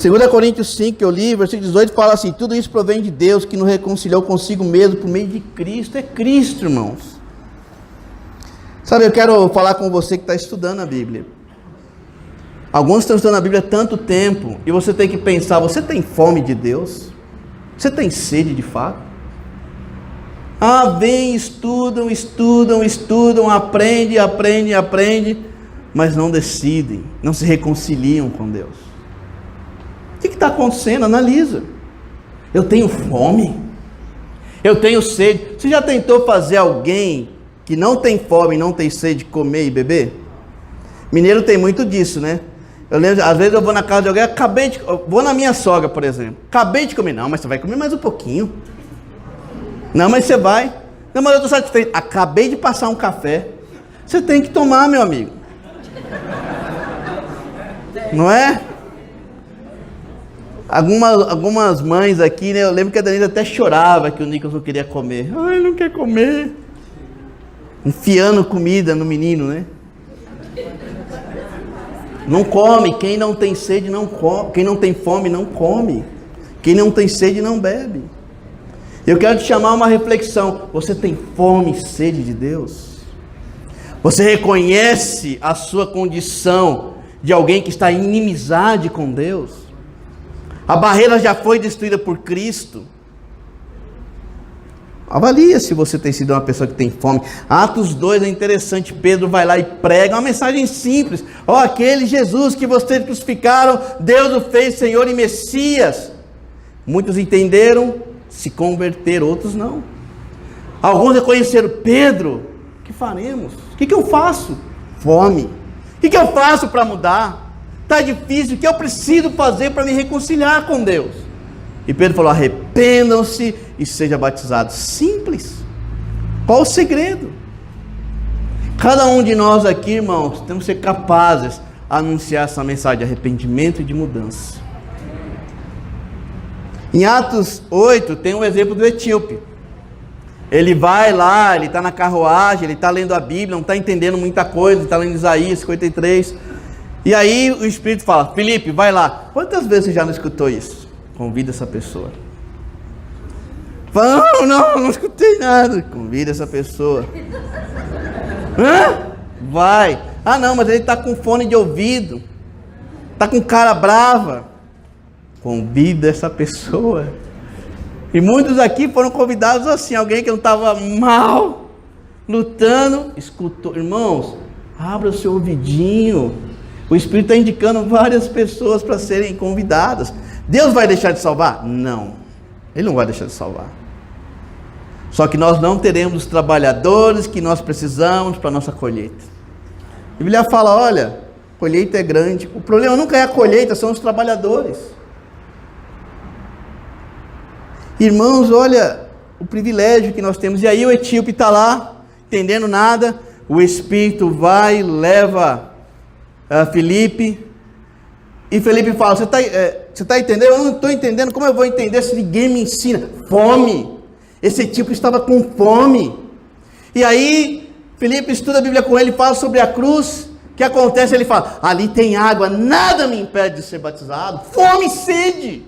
2 Coríntios 5, que eu li, versículo 18, fala assim, tudo isso provém de Deus, que nos reconciliou consigo mesmo por meio de Cristo. É Cristo, irmãos. Sabe, eu quero falar com você que está estudando a Bíblia. Alguns estão estudando a Bíblia há tanto tempo, e você tem que pensar, você tem fome de Deus? Você tem sede de fato? Vem, estudam, aprende, mas não decidem, não se reconciliam com Deus. O que está acontecendo? Analisa. Eu tenho fome? Eu tenho sede? Você já tentou fazer alguém que não tem fome, não tem sede, comer e beber? Mineiro tem muito disso, né? Eu lembro, às vezes eu vou na casa de alguém, vou na minha sogra, por exemplo, acabei de comer, não, mas você vai comer mais um pouquinho. Não, mas você vai. Não, mas eu estou satisfeito, acabei de passar um café. Você tem que tomar, meu amigo. Não é? Algumas mães aqui, né, eu lembro que a Denise até chorava que o Nicolas não queria comer. Ai, não quer comer. Enfiando comida no menino, né? Não come, quem não tem sede não come, quem não tem fome não come, quem não tem sede não bebe. Eu quero te chamar a uma reflexão. Você tem fome e sede de Deus? Você reconhece a sua condição de alguém que está em inimizade com Deus? A barreira já foi destruída por Cristo. Avalia se você tem sido uma pessoa que tem fome. Atos 2 é interessante, Pedro vai lá e prega uma mensagem simples. Aquele Jesus que vocês crucificaram, Deus o fez Senhor e Messias. Muitos entenderam, se converteram, outros não. Alguns reconheceram: Pedro, o que faremos? O que eu faço? Fome. O que eu faço para mudar? Está difícil, o que eu preciso fazer para me reconciliar com Deus? E Pedro falou: arrependam-se e sejam batizados. Simples. Qual o segredo? Cada um de nós aqui, irmãos, temos que ser capazes de anunciar essa mensagem de arrependimento e de mudança. Em Atos 8 tem um exemplo do etíope. Ele vai lá, ele está na carruagem, ele está lendo a Bíblia, não está entendendo muita coisa, ele está lendo Isaías 53. E aí o Espírito fala: Felipe, vai lá. Quantas vezes você já não escutou isso? Convida essa pessoa. Fala: não escutei nada. Convida essa pessoa. Vai. Não, mas ele está com fone de ouvido, está com cara brava. Convida essa pessoa. E muitos aqui foram convidados assim. Alguém que não estava mal, lutando, escutou. Irmãos, abra o seu ouvidinho. O Espírito está indicando várias pessoas para serem convidadas. Deus vai deixar de salvar? Não, Ele não vai deixar de salvar. Só que nós não teremos os trabalhadores que nós precisamos para a nossa colheita. A Bíblia fala: olha, a colheita é grande. O problema nunca é a colheita, são os trabalhadores. Irmãos, olha o privilégio que nós temos. E aí o etíope está lá, entendendo nada. O Espírito vai e leva Felipe. E Felipe fala: você está entendendo? Eu não estou entendendo. Como eu vou entender se ninguém me ensina? Fome. Esse etíope estava com fome. E aí Felipe estuda a Bíblia com ele, fala sobre a cruz. O que acontece? Ele fala: ali tem água, nada me impede de ser batizado. Fome e sede.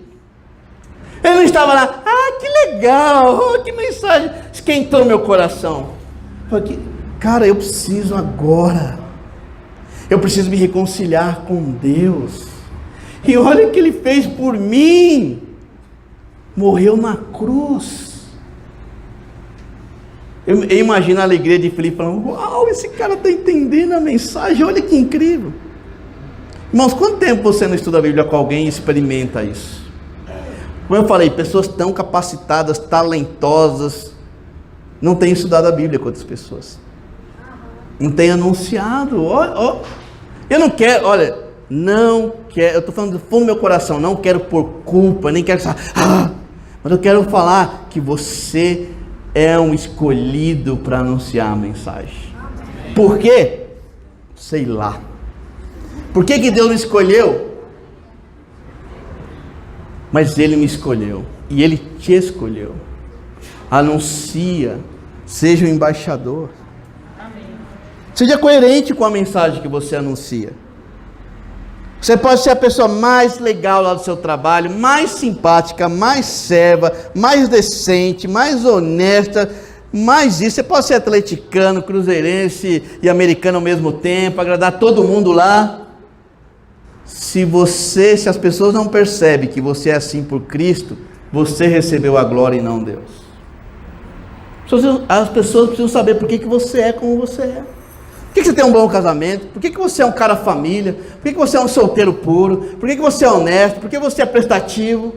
Ele não estava lá: que legal, que mensagem, esquentou meu coração. Falei: cara, eu preciso agora, eu preciso me reconciliar com Deus. E olha o que Ele fez por mim, morreu na cruz. Eu imagino a alegria de Felipe falando: uau, esse cara está entendendo a mensagem, olha que incrível. Irmãos, quanto tempo você não estuda a Bíblia com alguém e experimenta isso? Como eu falei, pessoas tão capacitadas, talentosas, não têm estudado a Bíblia com outras pessoas, não têm anunciado. Eu não quero, olha, não quero, eu estou falando do fundo do meu coração, não quero pôr culpa, nem quero mas eu quero falar que você é um escolhido para anunciar a mensagem. Por quê? Sei lá. Por que Deus me escolheu? Mas Ele me escolheu, e Ele te escolheu. Anuncia, seja um embaixador. Amém. Seja coerente com a mensagem que você anuncia. Você pode ser a pessoa mais legal lá do seu trabalho, mais simpática, mais serva, mais decente, mais honesta, mais isso. Você pode ser atleticano, cruzeirense e americano ao mesmo tempo, agradar todo mundo lá. Se as pessoas não percebem que você é assim por Cristo, você recebeu a glória e não Deus. As pessoas precisam saber por que você é como você é. Por que você tem um bom casamento? Por que você é um cara família? Por que você é um solteiro puro? Por que você é honesto? Por que você é prestativo?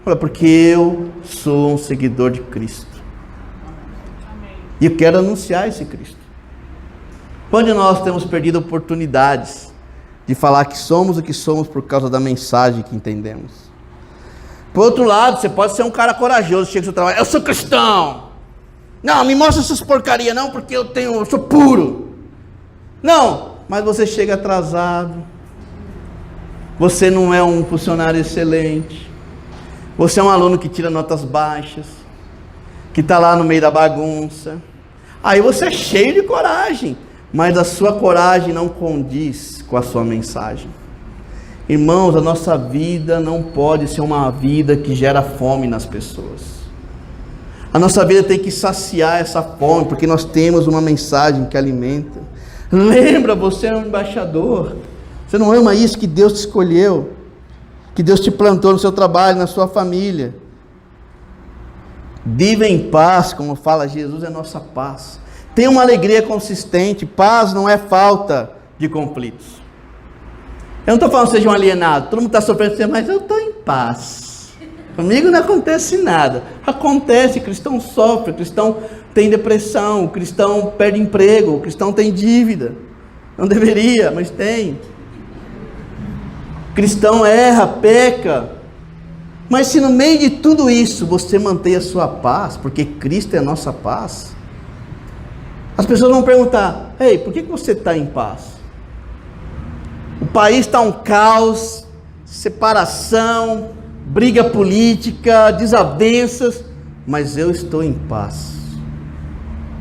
Olha, porque eu sou um seguidor de Cristo. E eu quero anunciar esse Cristo. Onde nós temos perdido oportunidades de falar que somos o que somos por causa da mensagem que entendemos. Por outro lado, você pode ser um cara corajoso, chega no seu trabalho: eu sou cristão. Não, me mostra essas porcarias não, porque eu sou puro. Não, mas você chega atrasado. Você não é um funcionário excelente. Você é um aluno que tira notas baixas, que está lá no meio da bagunça. Aí você é cheio de coragem, mas a sua coragem não condiz com a sua mensagem. Irmãos, a nossa vida não pode ser uma vida que gera fome nas pessoas. A nossa vida tem que saciar essa fome, porque nós temos uma mensagem que alimenta. Lembra, você é um embaixador. Você não ama isso que Deus te escolheu, que Deus te plantou no seu trabalho, na sua família. Viva em paz, como fala Jesus, é nossa paz. Tenha uma alegria consistente. Paz não é falta de conflitos. Eu não estou falando que seja um alienado. Todo mundo está sofrendo, mas eu estou em paz. Comigo não acontece nada. Acontece, cristão sofre, cristão tem depressão, cristão perde emprego, cristão tem dívida. Não deveria, mas tem. Cristão erra, peca. Mas se no meio de tudo isso você mantém a sua paz, porque Cristo é a nossa paz, as pessoas vão perguntar: ei, por que você está em paz? O país está um caos, separação, briga política, desavenças, mas eu estou em paz.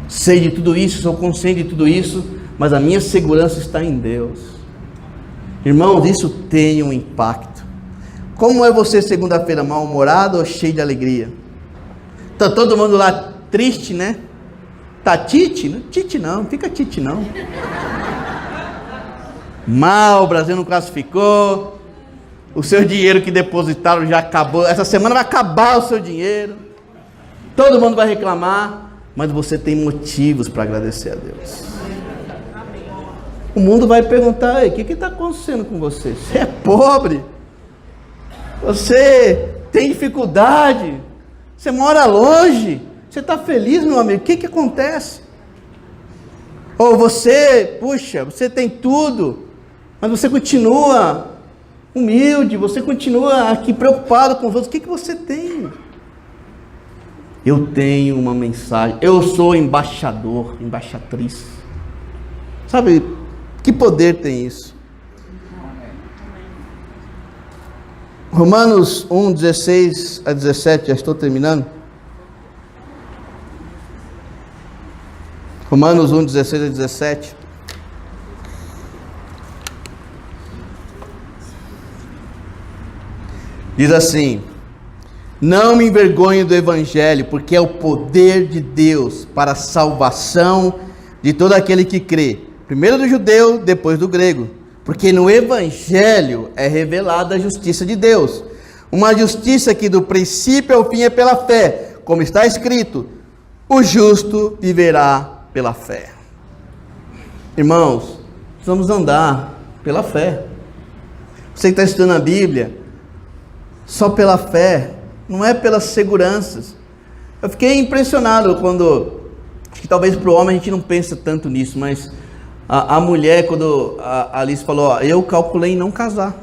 Sei de tudo isso, sou consciente de tudo isso, mas a minha segurança está em Deus. Irmãos, isso tem um impacto. Como é você segunda-feira, mal-humorado ou cheio de alegria? Está todo mundo lá triste, né? Tá tite? Tite não, fica tite não. Mal, o Brasil não classificou. O seu dinheiro que depositaram já acabou. Essa semana vai acabar o seu dinheiro. Todo mundo vai reclamar, mas você tem motivos para agradecer a Deus. O mundo vai perguntar: o que está acontecendo com você? Você é pobre? Você tem dificuldade? Você mora longe? Você está feliz, meu amigo? O que acontece? Ou você, puxa, você tem tudo, mas você continua humilde, você continua aqui preocupado com os outros. O que você tem? Eu tenho uma mensagem. Eu sou embaixador, embaixatriz. Sabe, que poder tem isso? Romanos 1, 16 a 17, já estou terminando. Romanos 1, 16 a 17. Diz assim: não me envergonho do Evangelho, porque é o poder de Deus para a salvação de todo aquele que crê, primeiro do judeu, depois do grego, porque no Evangelho é revelada a justiça de Deus, uma justiça que do princípio ao fim é pela fé, como está escrito: o justo viverá pela fé. Irmãos, precisamos andar pela fé. Você que está estudando a Bíblia, só pela fé, não é pelas seguranças. Eu fiquei impressionado quando, acho que talvez para o homem a gente não pensa tanto nisso, mas a mulher, quando a Alice falou: ó, eu calculei em não casar,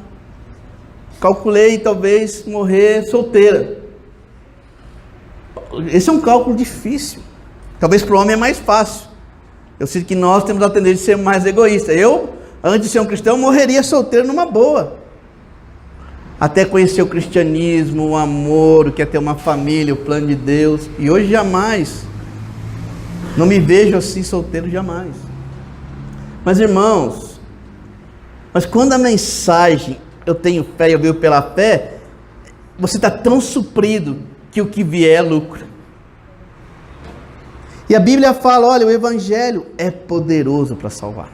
calculei talvez morrer solteira. Esse é um cálculo difícil. Talvez para o homem é mais fácil. Eu sinto que nós temos a tendência de ser mais egoístas. Eu, antes de ser um cristão, morreria solteiro numa boa. Até conhecer o cristianismo, o amor, o que é ter uma família, o plano de Deus. E hoje jamais. Não me vejo assim solteiro jamais. Mas irmãos, mas quando a mensagem eu tenho fé e eu vivo pela fé, você está tão suprido que o que vier é lucro. E a Bíblia fala: olha, o Evangelho é poderoso para salvar.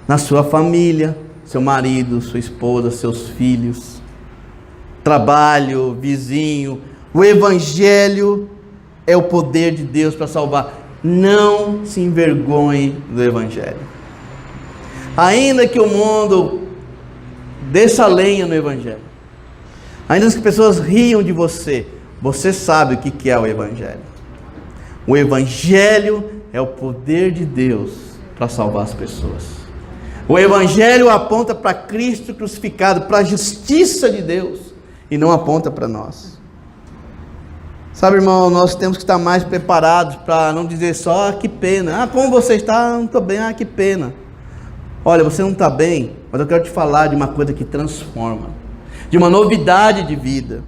Na sua família, seu marido, sua esposa, seus filhos, trabalho, vizinho. O Evangelho é o poder de Deus para salvar. Não se envergonhe do Evangelho. Ainda que o mundo desça lenha no Evangelho, ainda que as pessoas riam de você, você sabe o que é o Evangelho. O Evangelho é o poder de Deus para salvar as pessoas. O Evangelho aponta para Cristo crucificado, para a justiça de Deus, e não aponta para nós. Sabe, irmão, nós temos que estar mais preparados para não dizer só: que pena. Como você está? Não estou bem. Que pena. Olha, você não está bem, mas eu quero te falar de uma coisa que transforma, de uma novidade de vida.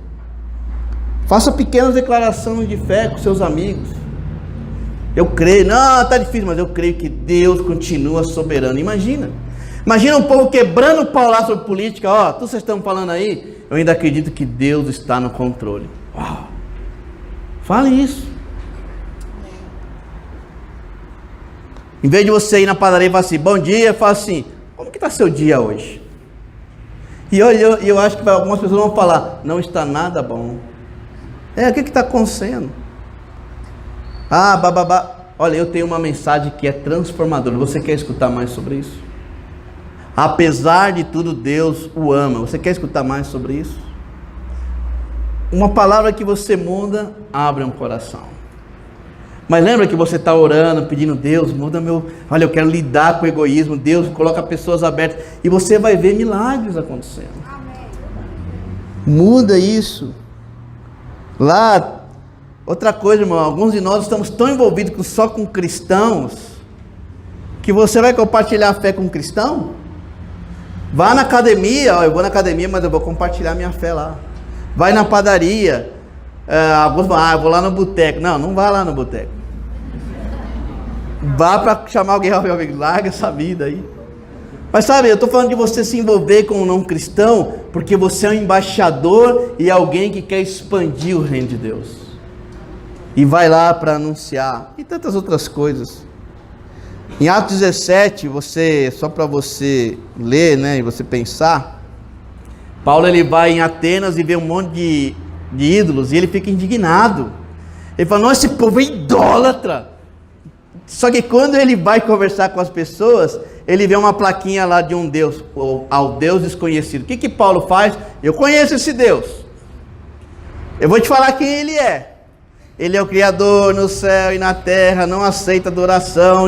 Faça pequenas declarações de fé com seus amigos. Eu creio, não, está difícil, mas eu creio que Deus continua soberano. Imagina um povo quebrando o pau lá sobre política. Ó, tudo vocês estão falando aí, eu ainda acredito que Deus está no controle. Uau! Fale isso. Em vez de você ir na padaria e falar assim: bom dia, fala assim: como que está seu dia hoje? E eu acho que algumas pessoas vão falar: não está nada bom. O que está acontecendo? Olha, eu tenho uma mensagem que é transformadora. Você quer escutar mais sobre isso? Apesar de tudo, Deus o ama. Você quer escutar mais sobre isso? Uma palavra que você muda, abre um coração. Mas lembra que você está orando, pedindo, Deus, muda meu... Olha, eu quero lidar com o egoísmo. Deus, coloca pessoas abertas. E você vai ver milagres acontecendo. Amém. Muda isso. Lá, outra coisa, irmão, alguns de nós estamos tão envolvidos só com cristãos, que você vai compartilhar a fé com um cristão? Vá na academia, ó, eu vou na academia, mas eu vou compartilhar minha fé lá. Vai na padaria, alguns vão, eu vou lá no boteco. Não, não vá lá no boteco. Vá para chamar alguém, meu amigo, larga essa vida aí. Mas sabe, eu estou falando de você se envolver com um não cristão, porque você é um embaixador e alguém que quer expandir o reino de Deus. E vai lá para anunciar, e tantas outras coisas. Em Atos 17, só para você ler, né, e você pensar, Paulo ele vai em Atenas e vê um monte de ídolos, e ele fica indignado. Ele fala, nossa, esse povo é idólatra. Só que quando ele vai conversar com as pessoas, ele vê uma plaquinha lá de um Deus, ao Deus desconhecido. O que Paulo faz? Eu conheço esse Deus. Eu vou te falar quem ele é. Ele é o Criador no céu e na terra, não aceita adoração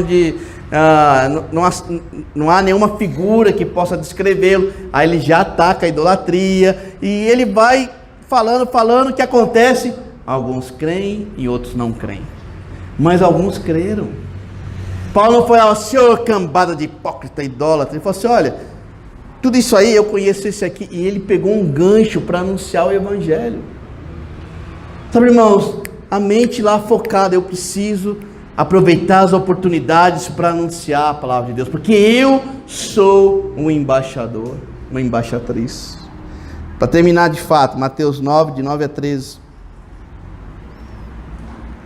não há nenhuma figura que possa descrevê-lo. Aí ele já ataca a idolatria, e ele vai falando o que acontece. Alguns creem e outros não creem, mas alguns creram. Paulo não foi ao senhor cambada de hipócrita, idólatra. Ele falou assim, olha, tudo isso aí, eu conheço esse aqui. E ele pegou um gancho para anunciar o evangelho. Sabe, irmãos, a mente lá focada, eu preciso aproveitar as oportunidades para anunciar a palavra de Deus, porque eu sou um embaixador, uma embaixatriz. Para terminar de fato, Mateus 9, de 9 a 13.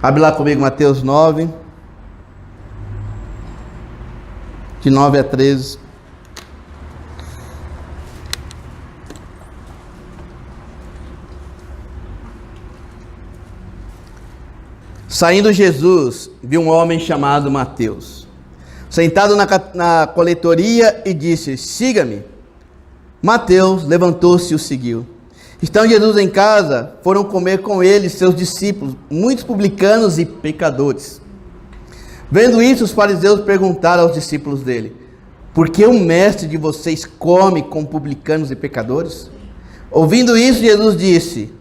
Abre lá comigo Mateus 9, de 9 a 13. Saindo Jesus, viu um homem chamado Mateus, sentado na coletoria, e disse, siga-me. Mateus levantou-se e o seguiu. Estando Jesus em casa, foram comer com ele seus discípulos, muitos publicanos e pecadores. Vendo isso, os fariseus perguntaram aos discípulos dele, por que o mestre de vocês come com publicanos e pecadores? Ouvindo isso, Jesus disse,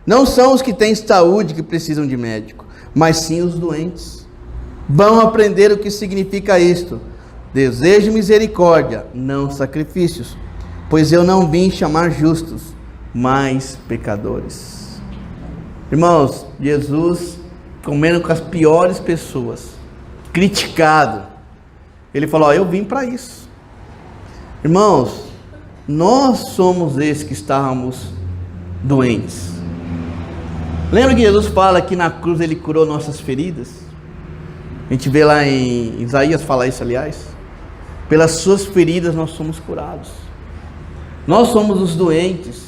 não são os que têm saúde que precisam de médico, mas sim os doentes. Vão aprender o que significa isto. Desejo misericórdia, não sacrifícios, pois eu não vim chamar justos, mas pecadores. Irmãos, Jesus comendo com as piores pessoas, criticado, ele falou, eu vim para isso. Irmãos, nós somos esses que estávamos doentes. Lembra que Jesus fala que na cruz ele curou nossas feridas? A gente vê lá em Isaías falar isso, aliás. Pelas suas feridas nós somos curados. Nós somos os doentes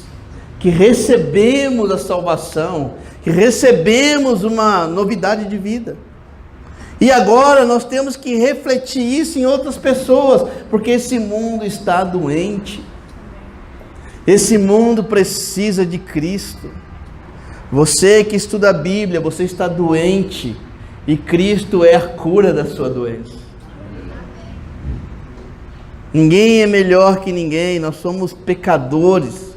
que recebemos a salvação, que recebemos uma novidade de vida. E agora nós temos que refletir isso em outras pessoas, porque esse mundo está doente. Esse mundo precisa de Cristo. Você que estuda a Bíblia, você está doente, e Cristo é a cura da sua doença. Ninguém é melhor que ninguém, nós somos pecadores.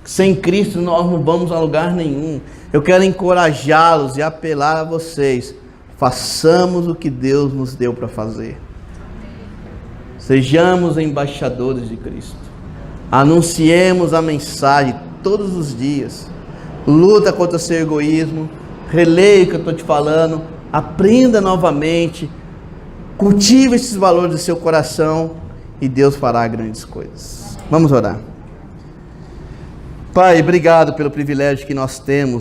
Sem Cristo nós não vamos a lugar nenhum. Eu quero encorajá-los e apelar a vocês, façamos o que Deus nos deu para fazer. Sejamos embaixadores de Cristo. Anunciemos a mensagem todos os dias. Luta contra o seu egoísmo, releia o que eu estou te falando, aprenda novamente, cultive esses valores do seu coração e Deus fará grandes coisas. Vamos orar. Pai, obrigado pelo privilégio que nós temos